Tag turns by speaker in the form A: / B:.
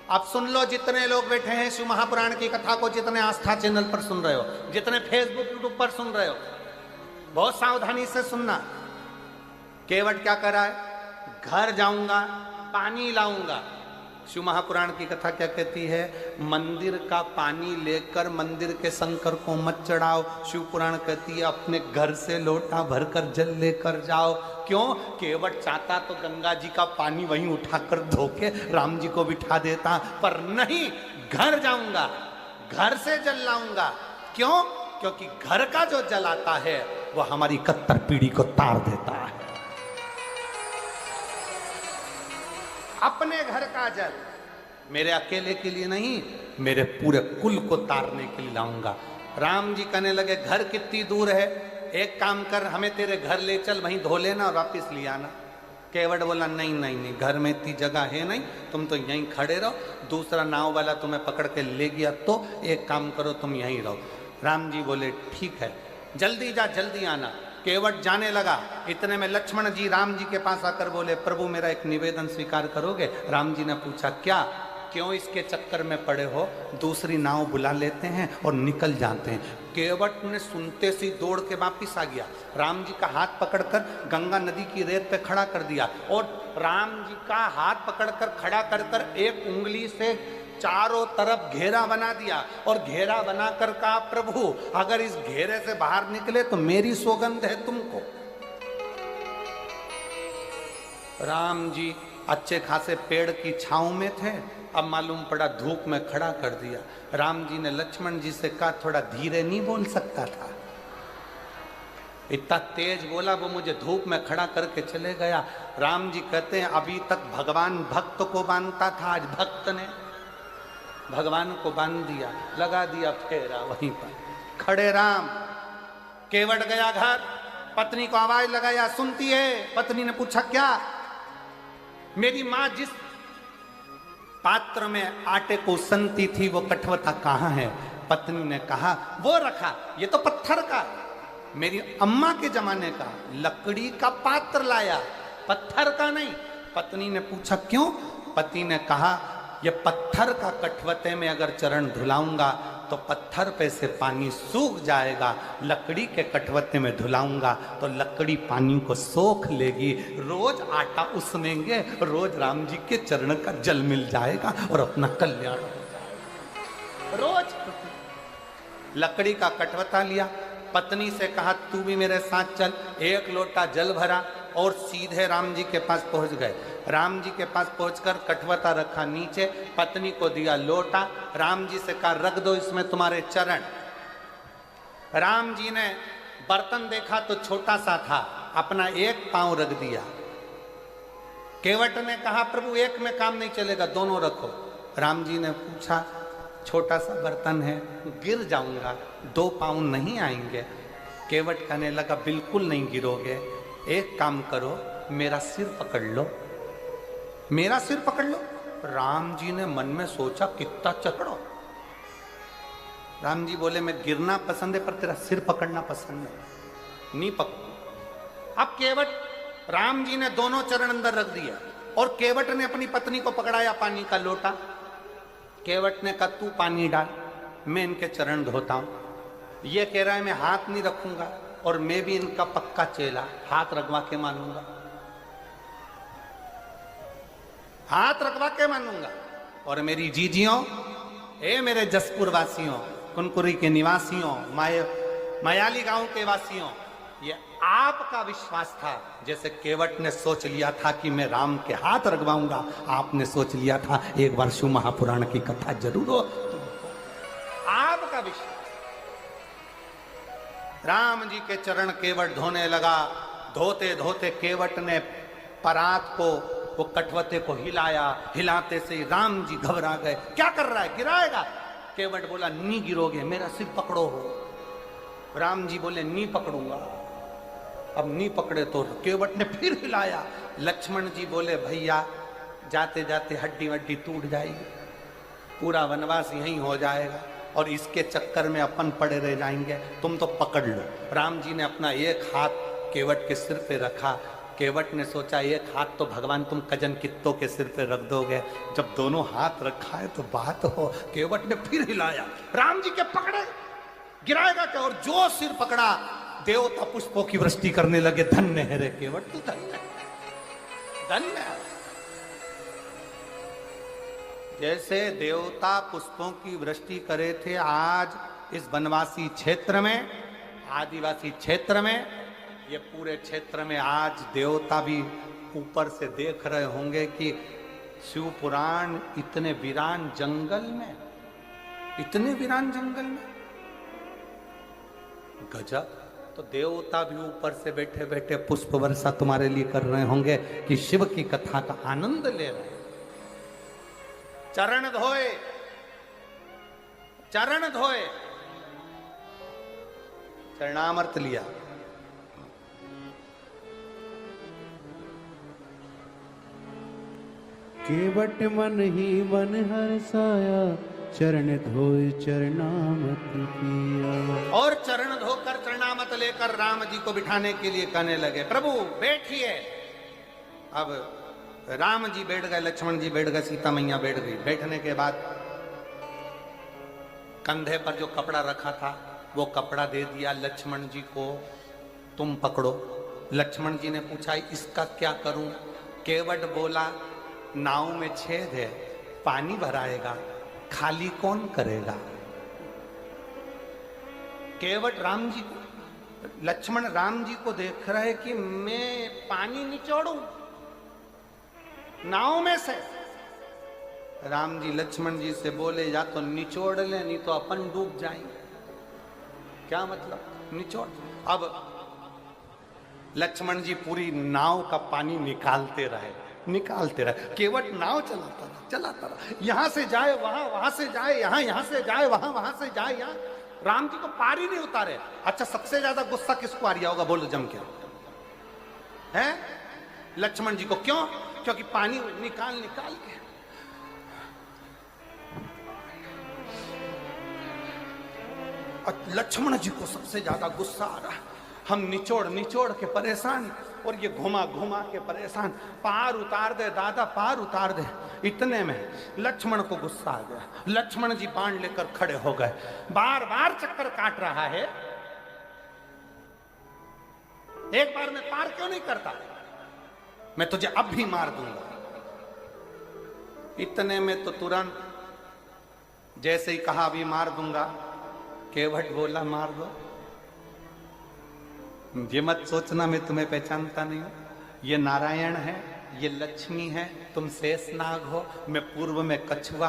A: अब सुन लो, जितने लोग बैठे हैं शिव महापुराण की कथा को, जितने आस्था चैनल पर सुन रहे हो, जितने फेसबुक यूट्यूब पर सुन रहे हो, बहुत सावधानी से सुनना। केवट क्या कर रहा है? घर जाऊंगा, पानी लाऊंगा। शिव महापुराण की कथा क्या कहती है? मंदिर का पानी लेकर मंदिर के शंकर को मत चढ़ाओ। शिव पुराण कहती है अपने घर से लोटा भरकर जल लेकर जाओ। क्यों? केवट चाहता तो गंगा जी का पानी वहीं उठाकर धोके राम जी को बिठा देता, पर नहीं, घर जाऊंगा, घर से जल लाऊंगा। क्यों? क्योंकि घर का जो जल आता है वो हमारी कत्तर पीढ़ी को तार देता है। अपने घर का जल मेरे अकेले के लिए नहीं, मेरे पूरे कुल को तारने के लिए लाऊंगा। राम जी कहने लगे घर कितनी दूर है? एक काम कर, हमें तेरे घर ले चल, वहीं धो लेना और वापिस ले आना। केवट बोला नहीं नहीं नहीं, घर में इतनी जगह है नहीं, तुम तो यहीं खड़े रहो, दूसरा नाव वाला तुम्हें पकड़ के ले गया तो एक काम करो, तुम यहीं रहो। राम जी बोले ठीक है, जल्दी जा, जल्दी आना। केवट जाने लगा। इतने में लक्ष्मण जी राम जी के पास आकर बोले प्रभु मेरा एक निवेदन स्वीकार करोगे? राम जी ने पूछा क्या? क्यों इसके चक्कर में पड़े हो? दूसरी नाव बुला लेते हैं और निकल जाते हैं। केवट ने सुनते से दौड़ के वापिस आ गया। राम जी का हाथ पकड़कर गंगा नदी की रेत पे खड़ा कर दिया और राम जी का हाथ पकड़कर खड़ा कर कर एक उंगली से चारों तरफ घेरा बना दिया और घेरा बनाकर कहा प्रभु अगर इस घेरे से बाहर निकले तो मेरी सौगंध है तुमको। राम जी अच्छे खासे पेड़ की छांव में थे, अब मालूम पड़ा धूप में खड़ा कर दिया। राम जी ने लक्ष्मण जी से कहा थोड़ा धीरे नहीं बोल सकता था? इतना तेज बोला, वो मुझे धूप में खड़ा करके चले गया। राम जी कहते हैं अभी तक भगवान भक्त को बांधता था, आज भक्त ने भगवान को बांध दिया, लगा दिया फेरा वहीं पर खड़े राम। केवट गया घर, पत्नी को आवाज लगाया, सुनती है? पत्नी ने पूछा क्या? मेरी मां जिस पात्र में आटे को सनती थी वो कठवता कहाँ है? पत्नी ने कहा वो रखा, ये तो पत्थर का, मेरी अम्मा के जमाने का लकड़ी का पात्र लाया, पत्थर का नहीं। पत्नी ने पूछा क्यों? पति ने कहा ये पत्थर का कठवते में अगर चरण धुलाऊंगा तो पत्थर पे से पानी सूख जाएगा, लकड़ी के कठवते में धुलाऊंगा तो लकड़ी पानी को सोख लेगी, रोज आटा उसनेंगे, रोज राम जी के चरण का जल मिल जाएगा और अपना कल्याण हो जाएगा। रोज लकड़ी का कठवता लिया, पत्नी से कहा तू भी मेरे साथ चल। एक लोटा जल भरा और सीधे राम जी के पास पहुंच गए। राम जी के पास पहुंचकर कठवता रखा नीचे, पत्नी को दिया लोटा, राम जी से कहा रख दो इसमें तुम्हारे चरण। राम जी ने बर्तन देखा तो छोटा सा था, अपना एक पांव रख दिया। केवट ने कहा प्रभु एक में काम नहीं चलेगा, दोनों रखो। राम जी ने पूछा छोटा सा बर्तन है, गिर जाऊंगा, दो पांव नहीं आएंगे। केवट कहने लगा बिल्कुल नहीं गिरोगे, एक काम करो मेरा सिर पकड़ लो, मेरा सिर पकड़ लो। राम जी ने मन में सोचा कितना चकड़ो। राम जी बोले मैं गिरना पसंद है पर तेरा सिर पकड़ना पसंद है, नहीं पकड़। अब केवट राम जी ने दोनों चरण अंदर रख दिया और केवट ने अपनी पत्नी को पकड़ाया पानी का लोटा। केवट ने कहा तू पानी डाल, मैं इनके चरण धोता हूं। ये कह रहा है मैं हाथ नहीं रखूंगा और मैं भी इनका पक्का चेला, हाथ रखवा के मानूंगा, हाथ रखवा के मानूंगा। और मेरी जीजियों, ए मेरे जसपुर वासियों, कुनकुरी के निवासियों, मायाली गांव के वासियों, ये आपका विश्वास था। जैसे केवट ने सोच लिया था कि मैं राम के हाथ रखवाऊंगा, आपने सोच लिया था एक बार शिव महापुराण की कथा जरूर हो। आपका विश्वास। राम जी के चरण केवट धोने लगा। धोते धोते केवट ने परात को, वो कठवते को हिलाया, हिलाते से राम जी घबरा गए। क्या कर रहा है, गिराएगा? केवट बोला नहीं गिरोगे, मेरा सिर पकड़ो हो। राम जी बोले नहीं पकड़ूंगा। अब नहीं पकड़े तो केवट ने फिर हिलाया। लक्ष्मण जी बोले भैया जाते जाते हड्डी वड्डी टूट जाएगी, पूरा वनवास यहीं हो जाएगा और इसके चक्कर में अपन पड़े रह जाएंगे, तुम तो पकड़ लो। राम जी ने अपना एक हाथ केवट के सिर पे रखा केवट ने सोचा एक हाथ तो भगवान तुम कजन कित्तों के सिर पे रख दोगे, जब दोनों हाथ रखा है तो बात हो। केवट ने फिर हिलाया, राम जी के पकड़े, गिराएगा क्या, और जो सिर पकड़ा देवता पुष्पों की वृष्टि करने लगे। धन्य है रे केवट, तू धन्य, धन्य। जैसे देवता पुष्पों की वृष्टि करे थे, आज इस वनवासी क्षेत्र में, आदिवासी क्षेत्र में, ये पूरे क्षेत्र में आज देवता भी ऊपर से देख रहे होंगे कि शिव पुराण इतने वीरान जंगल में, इतने वीरान जंगल में, गजब। तो देवता भी ऊपर से बैठे बैठे पुष्प वर्षा तुम्हारे लिए कर रहे होंगे कि शिव की कथा का आनंद ले रहे हैं। चरण धोए, चरण धोए, चरणामृत लिया।
B: केवट मन ही मन हर्षाया, चरण धोए चरणामत किया।
A: और चरण धोकर चरणामत लेकर राम जी को बिठाने के लिए कहने लगे, प्रभु बैठिए। अब राम जी बैठ गए, लक्ष्मण जी बैठ गए, सीता मैया बैठ गई। बैठने के बाद कंधे पर जो कपड़ा रखा था वो कपड़ा दे दिया लक्ष्मण जी को, तुम पकड़ो। लक्ष्मण जी ने पूछा इसका क्या करूं? केवट बोला नाव में छेद है, पानी भराएगा, खाली कौन करेगा? केवट राम जी को, लक्ष्मण राम जी को देख रहे कि मैं पानी निचोड़ू नाव में से। राम जी लक्ष्मण जी से बोले या तो निचोड़ ले, नहीं तो अपन डूब जाएंगे। क्या मतलब निचोड़? अब लक्ष्मण जी पूरी नाव का पानी निकालते रहे, निकालते रहे। केवट नाव चलाता रहा, चलाता रहा, यहां से जाए वहां, वहां से जाए यहां, यहां से जाए वहां, वहां से जाए यहां। राम जी को पार ही नहीं उतारे। अच्छा, सबसे ज्यादा गुस्सा किसको आ रहा होगा, बोलो जम के? है लक्ष्मण जी को। क्यों? क्योंकि पानी निकाल निकाल के लक्ष्मण जी को सबसे ज्यादा गुस्सा आ रहा। हम निचोड़ निचोड़ के परेशान, और ये घुमा घुमा के परेशान। पार उतार दे दादा, पार उतार दे। इतने में लक्ष्मण को गुस्सा आ गया। लक्ष्मण जी बाण लेकर खड़े हो गए। बार बार चक्कर काट रहा है, एक बार में पार क्यों नहीं करता? मैं तुझे अब भी मार दूंगा। इतने में तो तुरंत जैसे ही कहा अभी मार दूंगा, केवट बोला मार दो। ये मत सोचना मैं तुम्हें पहचानता नहीं हूं, ये नारायण है, ये लक्ष्मी है, तुम शेषनाग हो, मैं पूर्व में कछुआ